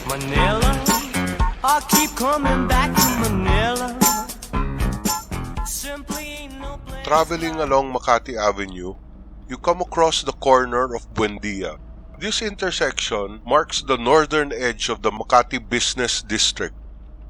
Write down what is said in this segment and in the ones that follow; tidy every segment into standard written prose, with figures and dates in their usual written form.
Manila, I keep coming back to Manila. Simply ain't no place. Traveling along Makati Avenue, you come across the corner of Buendia. This intersection marks the northern edge of the Makati Business District,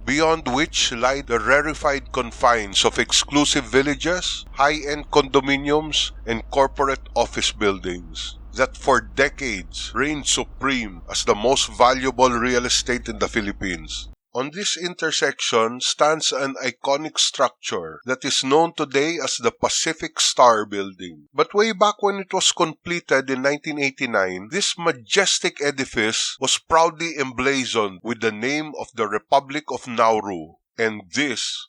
beyond which lie the rarefied confines of exclusive villages, high-end condominiums, and corporate office buildings that for decades reigned supreme as the most valuable real estate in the Philippines. On this intersection stands an iconic structure that is known today as the Pacific Star Building. But way back when it was completed in 1989, this majestic edifice was proudly emblazoned with the name of the Republic of Nauru. And this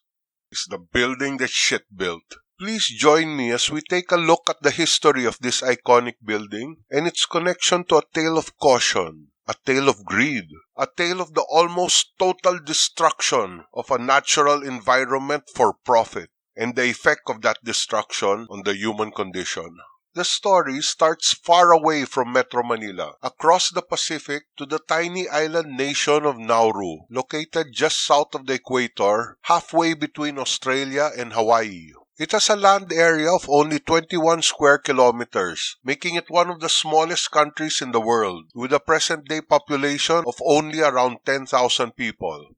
is the building that shit built. Please join me as we take a look at the history of this iconic building and its connection to a tale of caution, a tale of greed, a tale of the almost total destruction of a natural environment for profit, and the effect of that destruction on the human condition. The story starts far away from Metro Manila, across the Pacific to the tiny island nation of Nauru, located just south of the equator, halfway between Australia and Hawaii. It has a land area of only 21 square kilometers, making it one of the smallest countries in the world, with a present-day population of only around 10,000 people.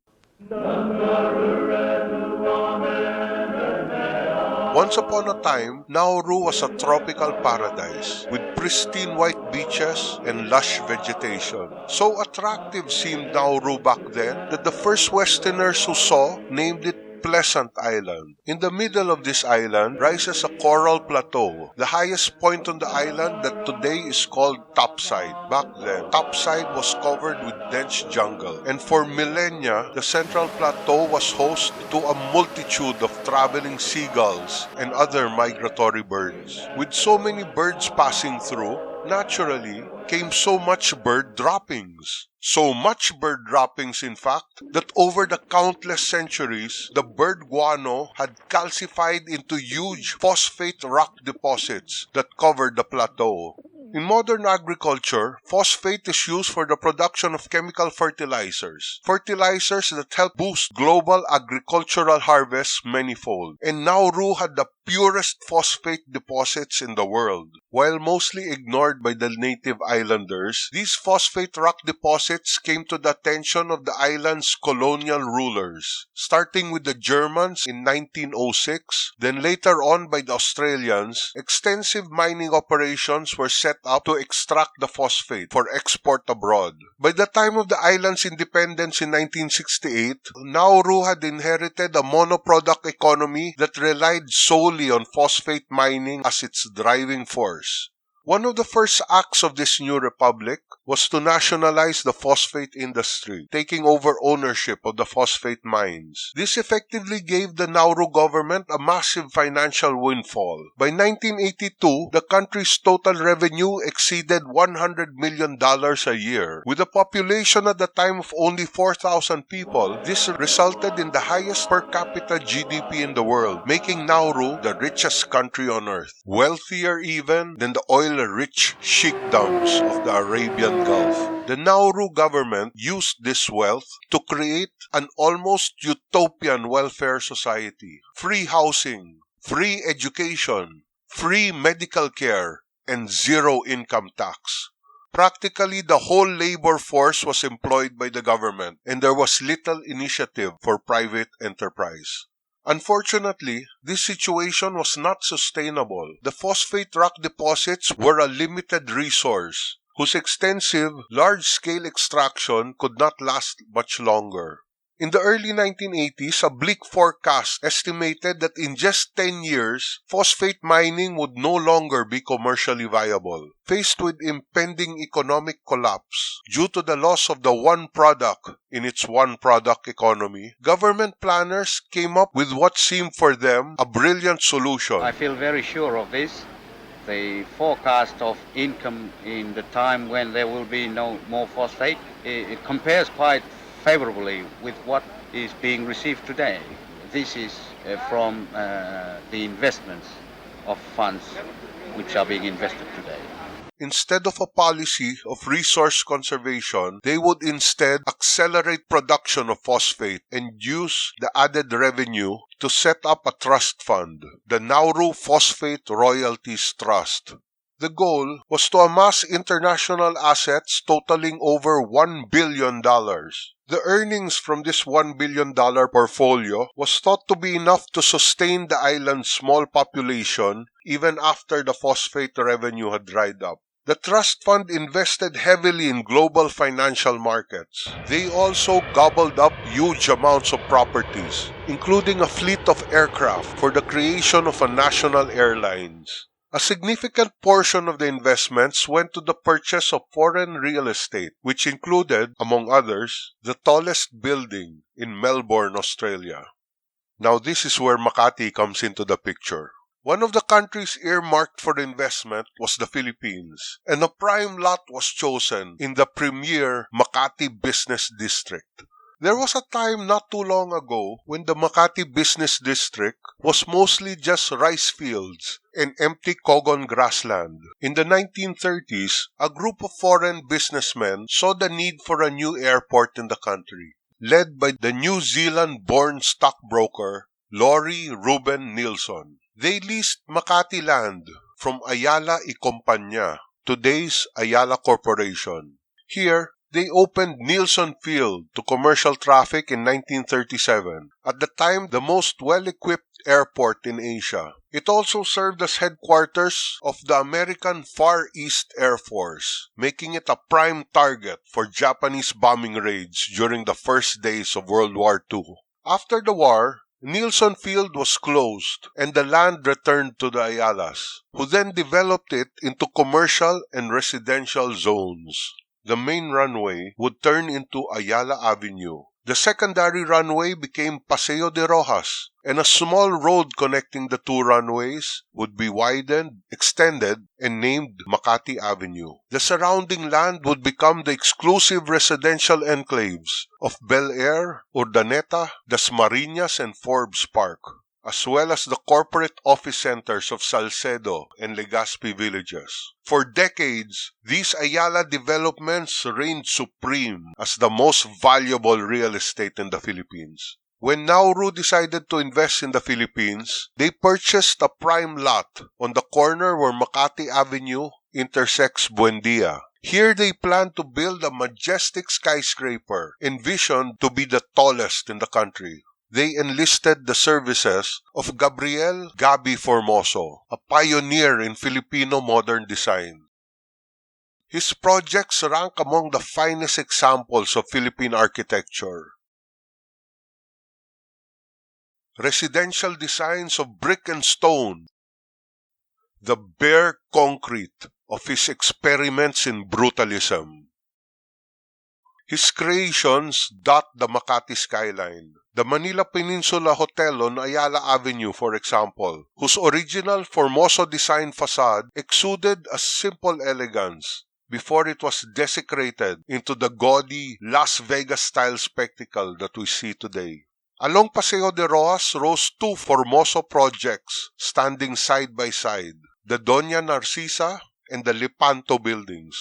Once upon a time, Nauru was a tropical paradise with pristine white beaches and lush vegetation. So attractive seemed Nauru back then that the first Westerners who saw named it Pleasant Island. In the middle of this island rises a coral plateau, the highest point on the island that today is called Topside. Back then, Topside was covered with dense jungle, and for millennia, the central plateau was host to a multitude of traveling seagulls and other migratory birds. With so many birds passing through, naturally came so much bird droppings. So much bird droppings, in fact, that over the countless centuries, the bird guano had calcified into huge phosphate rock deposits that covered the plateau. In modern agriculture, phosphate is used for the production of chemical fertilizers that help boost global agricultural harvests manifold. And Nauru had the purest phosphate deposits in the world. While mostly ignored by the native islanders, these phosphate rock deposits came to the attention of the island's colonial rulers, starting with the Germans in 1906, then later on by the Australians. Extensive mining operations were set up to extract the phosphate for export abroad. By the time of the island's independence in 1968, Nauru had inherited a monoproduct economy that relied solely on phosphate mining as its driving force. One of the first acts of this new republic was to nationalize the phosphate industry, taking over ownership of the phosphate mines. This effectively gave the Nauru government a massive financial windfall. By 1982, the country's total revenue exceeded $100 million a year. With a population at the time of only 4,000 people, this resulted in the highest per capita GDP in the world, making Nauru the richest country on earth, wealthier even than the oil-rich sheikdoms of the Arabian Gulf. The Nauru government used this wealth to create an almost utopian welfare society. Free housing, free education, free medical care, and zero income tax. Practically the whole labor force was employed by the government, and there was little initiative for private enterprise. Unfortunately, this situation was not sustainable. The phosphate rock deposits were a limited resource, whose extensive, large-scale extraction could not last much longer. In the early 1980s, a bleak forecast estimated that in just 10 years, phosphate mining would no longer be commercially viable. Faced with impending economic collapse due to the loss of the one product in its one-product economy, government planners came up with what seemed for them a brilliant solution. I feel very sure of this. The forecast of income in the time when there will be no more phosphate, it compares quite favorably with what is being received today. This is from the investments of funds which are being invested today. Instead of a policy of resource conservation, they would instead accelerate production of phosphate and use the added revenue to set up a trust fund, the Nauru Phosphate Royalties Trust. The goal was to amass international assets totaling over $1 billion. The earnings from this $1 billion portfolio was thought to be enough to sustain the island's small population even after the phosphate revenue had dried up. The trust fund invested heavily in global financial markets. They also gobbled up huge amounts of properties, including a fleet of aircraft for the creation of a national airlines. A significant portion of the investments went to the purchase of foreign real estate, which included, among others, the tallest building in Melbourne, Australia. Now this is where Makati comes into the picture. One of the countries earmarked for investment was the Philippines, and a prime lot was chosen in the premier Makati Business District. There was a time not too long ago when the Makati Business District was mostly just rice fields and empty Kogon grassland. In the 1930s, a group of foreign businessmen saw the need for a new airport in the country, led by the New Zealand-born stockbroker Laurie Ruben Nilsson. They leased Makati land from Ayala y Compañía, today's Ayala Corporation. Here, they opened Nilsson Field to commercial traffic in 1937, at the time the most well-equipped airport in Asia. It also served as headquarters of the American Far East Air Force, making it a prime target for Japanese bombing raids during the first days of World War II. After the war, Nilsson Field was closed and the land returned to the Ayalas, who then developed it into commercial and residential zones. The main runway would turn into Ayala Avenue. The secondary runway became Paseo de Rojas, and a small road connecting the two runways would be widened, extended, and named Makati Avenue. The surrounding land would become the exclusive residential enclaves of Bel Air, Urdaneta, Dasmariñas, and Forbes Park, as well as the corporate office centers of Salcedo and Legazpi villages. For decades, these Ayala developments reigned supreme as the most valuable real estate in the Philippines. When Nauru decided to invest in the Philippines, they purchased a prime lot on the corner where Makati Avenue intersects Buendia. Here they planned to build a majestic skyscraper envisioned to be the tallest in the country. They enlisted the services of Gabriel Gabi Formoso, a pioneer in Filipino modern design. His projects rank among the finest examples of Philippine architecture. Residential designs of brick and stone, the bare concrete of his experiments in brutalism. His creations dot the Makati skyline. The Manila Peninsula Hotel on Ayala Avenue, for example, whose original Formoso design facade exuded a simple elegance before it was desecrated into the gaudy Las Vegas-style spectacle that we see today. Along Paseo de Rojas rose two Formoso projects standing side by side, the Doña Narcisa and the Lepanto buildings.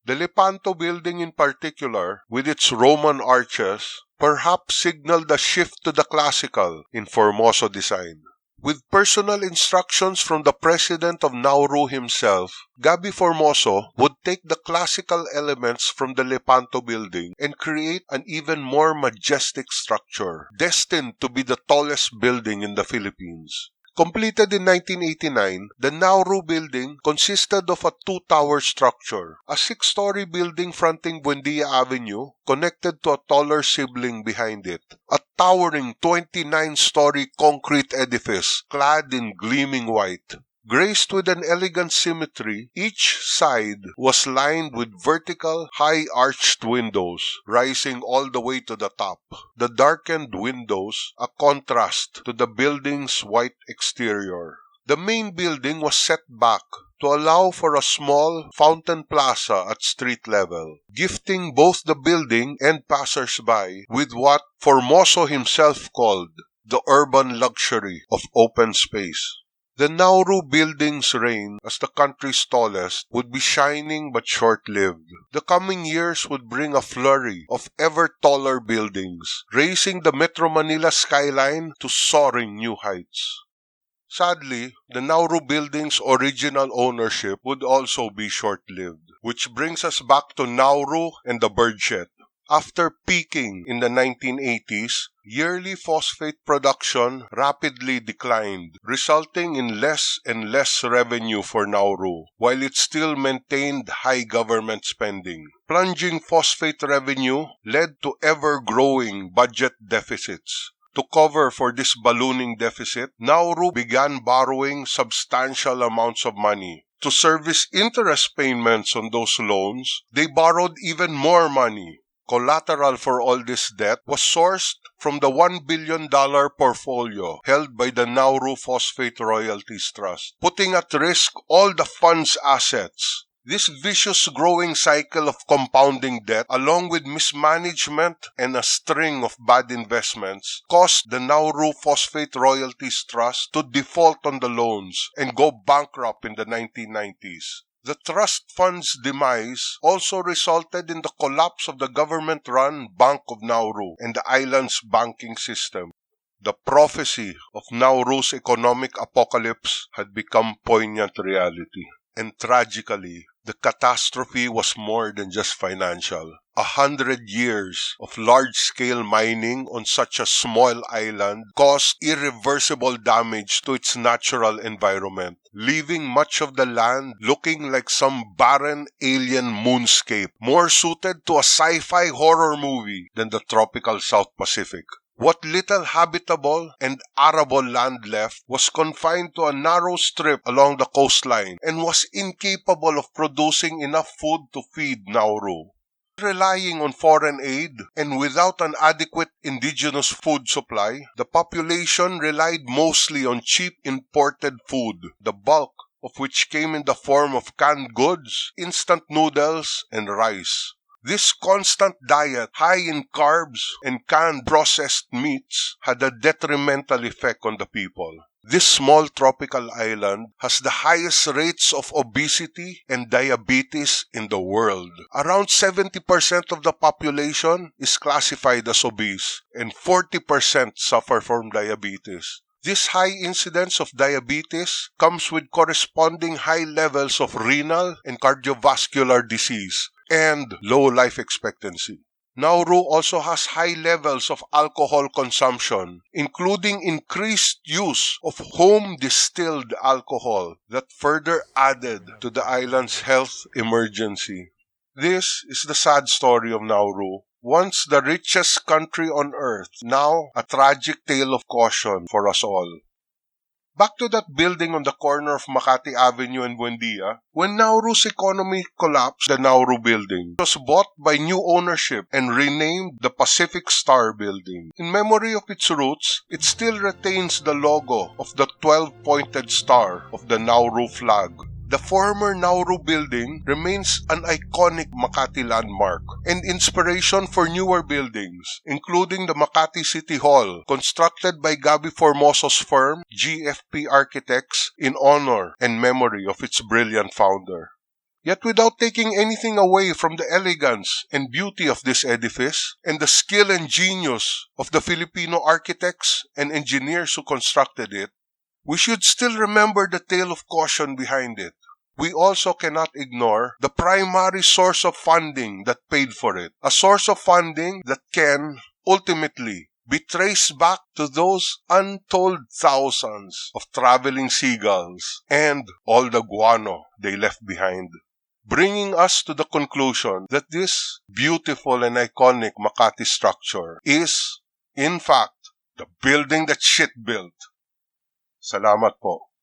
The Lepanto building in particular, with its Roman arches, perhaps signaled a shift to the classical in Formoso design. With personal instructions from the president of Nauru himself, Gabi Formoso would take the classical elements from the Lepanto building and create an even more majestic structure, destined to be the tallest building in the Philippines. Completed in 1989, the Nauru building consisted of a two-tower structure, a 6-story building fronting Buendia Avenue, connected to a taller sibling behind it, a towering 29-story concrete edifice clad in gleaming white. Graced with an elegant symmetry, each side was lined with vertical, high-arched windows, rising all the way to the top. The darkened windows, a contrast to the building's white exterior. The main building was set back to allow for a small fountain plaza at street level, gifting both the building and passers-by with what Formoso himself called the urban luxury of open space. The Nauru building's reign as the country's tallest would be shining but short-lived. The coming years would bring a flurry of ever taller buildings, raising the Metro Manila skyline to soaring new heights. Sadly, the Nauru building's original ownership would also be short-lived, which brings us back to Nauru and the birdshed. After peaking in the 1980s, yearly phosphate production rapidly declined, resulting in less and less revenue for Nauru, while it still maintained high government spending. Plunging phosphate revenue led to ever-growing budget deficits. To cover for this ballooning deficit, Nauru began borrowing substantial amounts of money. To service interest payments on those loans, they borrowed even more money. Collateral for all this debt was sourced from the $1 billion portfolio held by the Nauru Phosphate Royalties Trust, putting at risk all the fund's assets. This vicious growing cycle of compounding debt, along with mismanagement and a string of bad investments, caused the Nauru Phosphate Royalties Trust to default on the loans and go bankrupt in the 1990s. The trust fund's demise also resulted in the collapse of the government-run Bank of Nauru and the island's banking system. The prophecy of Nauru's economic apocalypse had become poignant reality. And tragically, the catastrophe was more than just financial. 100 years of large-scale mining on such a small island caused irreversible damage to its natural environment, leaving much of the land looking like some barren alien moonscape, more suited to a sci-fi horror movie than the tropical South Pacific. What little habitable and arable land left was confined to a narrow strip along the coastline and was incapable of producing enough food to feed Nauru. Relying on foreign aid and without an adequate indigenous food supply, the population relied mostly on cheap imported food, the bulk of which came in the form of canned goods, instant noodles, and rice. This constant diet, high in carbs and canned processed meats, had a detrimental effect on the people. This small tropical island has the highest rates of obesity and diabetes in the world. Around 70% of the population is classified as obese, and 40% suffer from diabetes. This high incidence of diabetes comes with corresponding high levels of renal and cardiovascular disease and low life expectancy. Nauru also has high levels of alcohol consumption, including increased use of home-distilled alcohol that further added to the island's health emergency. This is the sad story of Nauru, once the richest country on earth, now a tragic tale of caution for us all. Back to that building on the corner of Makati Avenue and Buendia, when Nauru's economy collapsed, the Nauru building was bought by new ownership and renamed the Pacific Star Building. In memory of its roots, it still retains the logo of the 12-pointed star of the Nauru flag. The former Nauru building remains an iconic Makati landmark and inspiration for newer buildings, including the Makati City Hall, constructed by Gabi Formoso's firm, GFP Architects, in honor and memory of its brilliant founder. Yet without taking anything away from the elegance and beauty of this edifice and the skill and genius of the Filipino architects and engineers who constructed it, we should still remember the tale of caution behind it. We also cannot ignore the primary source of funding that paid for it, a source of funding that can, ultimately, be traced back to those untold thousands of traveling seagulls and all the guano they left behind, bringing us to the conclusion that this beautiful and iconic Makati structure is, in fact, the building that shit built. Salamat po.